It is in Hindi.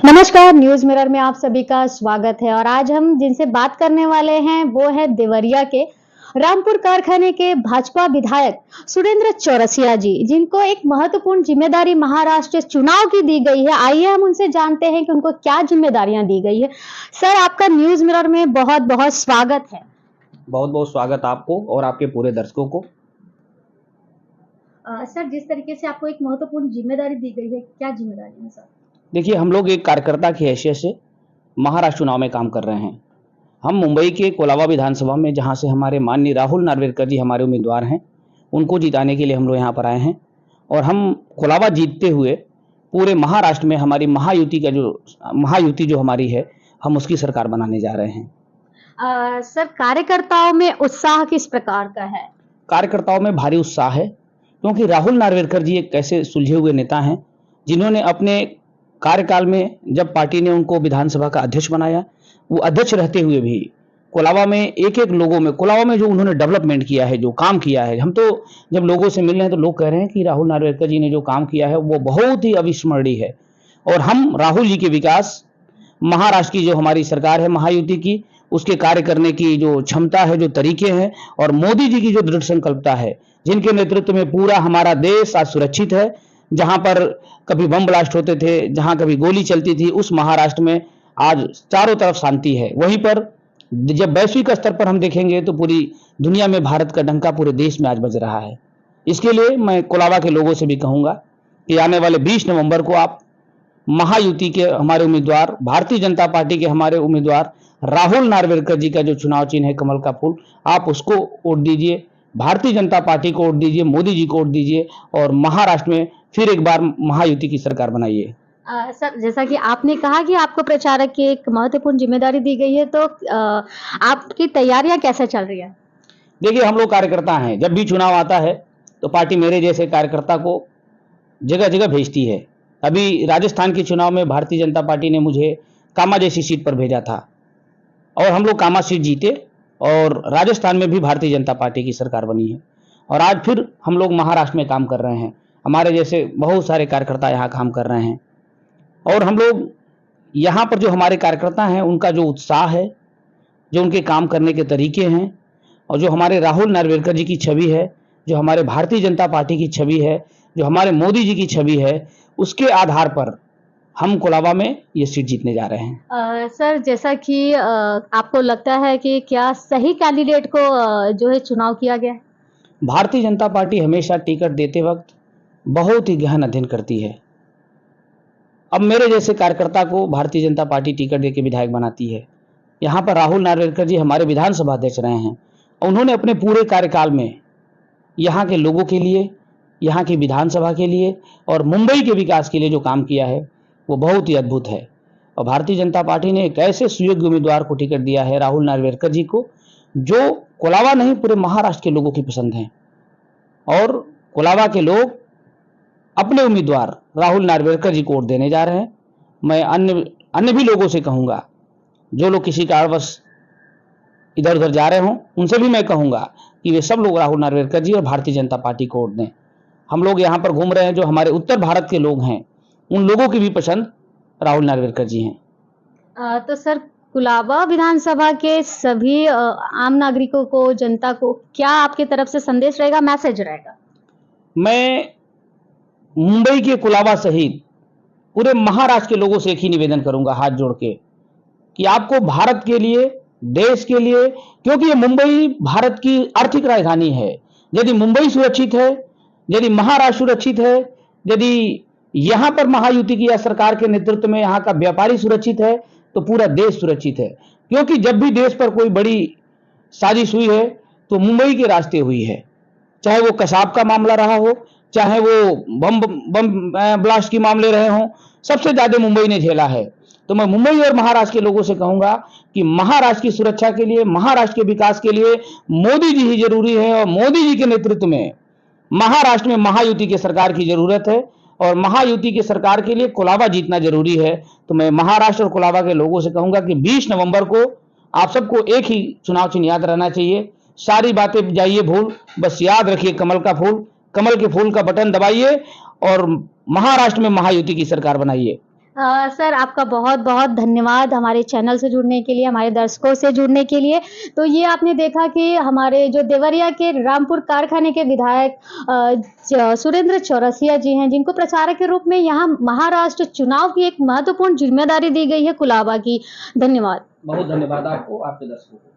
नमस्कार, न्यूज़ मिरर में आप सभी का स्वागत है और आज हम जिनसे बात करने वाले हैं वो है देवरिया के रामपुर कारखाने के भाजपा विधायक सुरेंद्र चौरसिया जी, जिनको एक महत्वपूर्ण जिम्मेदारी महाराष्ट्र चुनाव की दी गई है। आइए हम उनसे जानते हैं कि उनको क्या जिम्मेदारियां दी गई है। सर, आपका न्यूज़ मिरर में बहुत बहुत स्वागत है। बहुत बहुत स्वागत आपको और आपके पूरे दर्शकों को। सर, जिस तरीके से आपको एक महत्वपूर्ण जिम्मेदारी दी गई है, क्या जिम्मेदारी है सर? देखिए, हम लोग एक कार्यकर्ता की हैसियत से महाराष्ट्र चुनाव में काम कर रहे हैं। हम मुंबई के कोलाबा विधानसभा में, जहां से हमारे माननीय राहुल नार्वेकर जी हमारे उम्मीदवार हैं, उनको जिताने के लिए हम लोग यहाँ पर आए हैं और हम कोलाबा जीतते हुए पूरे महाराष्ट्र में हमारी महायुति जो हमारी है, हम उसकी सरकार बनाने जा रहे हैं। सर, कार्यकर्ताओं में उत्साह किस प्रकार का है? कार्यकर्ताओं में भारी उत्साह है, क्योंकि राहुल नार्वेकर जी एक ऐसे सुलझे हुए नेता हैं जिन्होंने अपने कार्यकाल में, जब पार्टी ने उनको विधानसभा का अध्यक्ष बनाया, वो अध्यक्ष रहते हुए भी कोलाबा में कोलाबा में जो उन्होंने डेवलपमेंट किया है, जो काम किया है, हम तो जब लोगों से मिल रहे हैं तो लोग कह रहे हैं कि राहुल नार्वेकर जी ने जो काम किया है वो बहुत ही अविस्मरणीय है। और हम राहुल जी के विकास, महाराष्ट्र की जो हमारी सरकार है महायुति की, उसके कार्य करने की जो क्षमता है, जो तरीके हैं, और मोदी जी की जो दृढ़ संकल्पता है, जिनके नेतृत्व में पूरा हमारा देश आज सुरक्षित है। जहां पर कभी बम ब्लास्ट होते थे, जहां कभी गोली चलती थी, उस महाराष्ट्र में आज चारों तरफ शांति है। वहीं पर जब वैश्विक स्तर पर हम देखेंगे तो पूरी दुनिया में भारत का डंका पूरे देश में आज बज रहा है। इसके लिए मैं कोलाबा के लोगों से भी कहूंगा कि आने वाले 20 नवंबर को आप महायुति के हमारे उम्मीदवार, भारतीय जनता पार्टी के हमारे उम्मीदवार राहुल नार्वेकर जी का जो चुनाव चिन्ह है कमल का फूल, आप उसको वोट दीजिए, भारतीय जनता पार्टी को वोट दीजिए, मोदी जी को वोट दीजिए और महाराष्ट्र में फिर एक बार महायुति की सरकार बनाइए। सर, जैसा कि आपने कहा कि आपको प्रचारक की एक महत्वपूर्ण जिम्मेदारी दी गई है, तो आपकी तैयारियां कैसे चल रही है? देखिए, हम लोग कार्यकर्ता हैं, जब भी चुनाव आता है तो पार्टी मेरे जैसे कार्यकर्ता को जगह जगह भेजती है। अभी राजस्थान के चुनाव में भारतीय जनता पार्टी ने मुझे कामा जैसी सीट पर भेजा था और हम लोग कामा सीट जीते और राजस्थान में भी भारतीय जनता पार्टी की सरकार बनी है। और आज फिर हम लोग महाराष्ट्र में काम कर रहे हैं, हमारे जैसे बहुत सारे कार्यकर्ता यहाँ काम कर रहे हैं। और हम लोग यहाँ पर जो हमारे कार्यकर्ता हैं, उनका जो उत्साह है, जो उनके काम करने के तरीके हैं, और जो हमारे राहुल नार्वेकर जी की छवि है, जो हमारे भारतीय जनता पार्टी की छवि है, जो हमारे मोदी जी की छवि है, उसके आधार पर हम कोलाबा में ये सीट जीतने जा रहे हैं। सर, जैसा कि आपको लगता है कि क्या सही कैंडिडेट को जो है चुनाव किया गया है? भारतीय जनता पार्टी हमेशा टिकट देते वक्त बहुत ही गहन अध्ययन करती है। अब मेरे जैसे कार्यकर्ता को भारतीय जनता पार्टी टिकट देकर विधायक बनाती है। यहाँ पर राहुल नार्वेकर जी हमारे विधानसभा अध्यक्ष रहे हैं और उन्होंने अपने पूरे कार्यकाल में यहाँ के लोगों के लिए, यहाँ की विधानसभा के लिए और मुंबई के विकास के लिए जो काम किया है वो बहुत ही अद्भुत है। और भारतीय जनता पार्टी ने एक ऐसे सुयोग्य उम्मीदवार को टिकट दिया है, राहुल नार्वेकर जी को, जो कोलाबा नहीं पूरे महाराष्ट्र के लोगों की पसंद है। और कोलाबा के लोग अपने उम्मीदवार राहुल नार्वेकर जी को वोट देने जा रहे हैं। मैं अन्य भी लोगों से कहूंगा, जो लोग किसी कारणवश इधर उधर जा रहे हों, उनसे भी मैं कहूंगा कि वे सब लोग राहुल नार्वेकर जी और भारतीय जनता पार्टी को वोट दें। हम लोग यहाँ पर घूम रहे हैं, जो हमारे उत्तर भारत के लोग हैं, उन लोगों की भी पसंद राहुल नार्वेकर जी हैं। तो सर, कोलाबा विधानसभा के सभी आम नागरिकों को, जनता को क्या आपकी तरफ से संदेश रहेगा, मैसेज रहेगा? मैं मुंबई के कोलाबा सहित पूरे महाराष्ट्र के लोगों से एक ही निवेदन करूंगा हाथ जोड़ के कि आपको भारत के लिए, देश के लिए, क्योंकि ये मुंबई भारत की आर्थिक राजधानी है, यदि मुंबई सुरक्षित है, यदि महाराष्ट्र सुरक्षित है, यदि यहाँ पर महायुति की या सरकार के नेतृत्व में यहाँ का व्यापारी सुरक्षित है, तो पूरा देश सुरक्षित है। क्योंकि जब भी देश पर कोई बड़ी साजिश हुई है तो मुंबई के रास्ते हुई है, चाहे वो कसाब का मामला रहा हो, चाहे वो बम ब्लास्ट के मामले रहे हों, सबसे ज्यादा मुंबई ने झेला है। तो मैं मुंबई और महाराष्ट्र के लोगों से कहूंगा कि महाराष्ट्र की सुरक्षा के लिए, महाराष्ट्र के विकास के लिए मोदी जी ही जरूरी है और मोदी जी के नेतृत्व में महाराष्ट्र में महायुति की सरकार की जरूरत है और महायुति की सरकार के लिए कोलाबा जीतना जरूरी है। तो मैं महाराष्ट्र और कोलाबा के लोगों से कहूंगा कि 20 नवंबर को आप सबको एक ही चुनाव चिन्ह याद रहना चाहिए। सारी बातें जाइए भूल, बस याद रखिए कमल का फूल, कमल के फूल का बटन दबाइए और महाराष्ट्र में महायुति की सरकार बनाइए। सर आपका बहुत बहुत धन्यवाद हमारे चैनल से जुड़ने के लिए, हमारे दर्शकों से जुड़ने के लिए। तो ये आपने देखा कि हमारे जो देवरिया के रामपुर कारखाने के विधायक सुरेंद्र चौरसिया जी हैं, जिनको प्रचारक के रूप में यहाँ महाराष्ट्र चुनाव की एक महत्वपूर्ण जिम्मेदारी दी गई है कुलाबा की। धन्यवाद। बहुत धन्यवाद आपको, आपके दर्शकों को।